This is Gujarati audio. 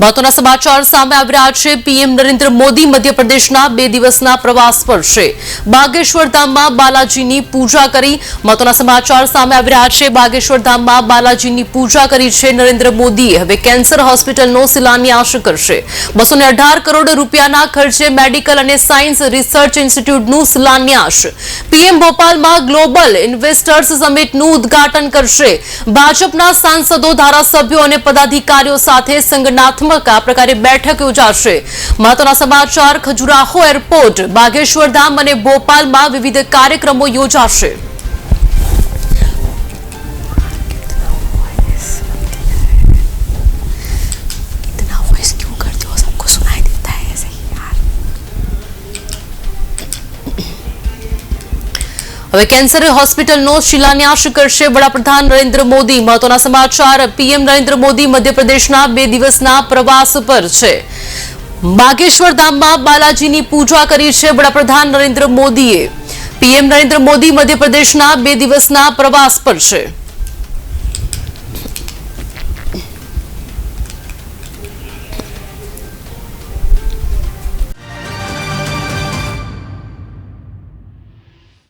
મહત્વના સમાચાર સામે આવી રહ્યા છે। પીએમ નરેન્દ્ર મોદી મધ્યપ્રદેશના 2 દિવસના પ્રવાસ પર છે। બાગેશ્વર ધામમાં બાલાજીની પૂજા કરી। મહત્વના સમાચાર સામે આવી રહ્યા છે। બાગેશ્વર ધામમાં બાલાજીની પૂજા કરી છે નરેન્દ્ર મોદીએ। હવે કેન્સર હોસ્પિટલનો શિલાન્યાસ કરશે। 218 કરોડ રૂપિયાના ખર્ચે મેડિકલ અને સાયન્સ રિસર્ચ ઇન્સ્ટિટ્યૂટનું શિલાન્યાસ। પીએમ ભોપાલમાં ગ્લોબલ ઇન્વેસ્ટર્સ સમિટનું ઉદ્ઘાટન કરશે। ભાજપના સાંસદો ધારાસભ્યો અને પદાધિકારીઓ સાથે સંગઠનાત્મક આ પ્રકારે બેઠક યોજાશે। મહત્વના સમાચાર ખજુરાહો એરપોર્ટ, બાગેશ્વર ધામ અને ભોપાલમાં વિવિધ કાર્યક્રમો યોજાશે। હવે કેન્સર હોસ્પિટલનો શિલાન્યાસ કરશે વડાપ્રધાન નરેન્દ્ર મોદી। મહત્વના સમાચાર પીએમ નરેન્દ્ર મોદી મધ્યપ્રદેશના 2 દિવસના પ્રવાસ પર છે। બાગેશ્વર ધામમાં બાલાજીની પૂજા કરી છે વડાપ્રધાન નરેન્દ્ર મોદીએ। પીએમ નરેન્દ્ર મોદી મધ્યપ્રદેશના 2 દિવસના પ્રવાસ પર છે।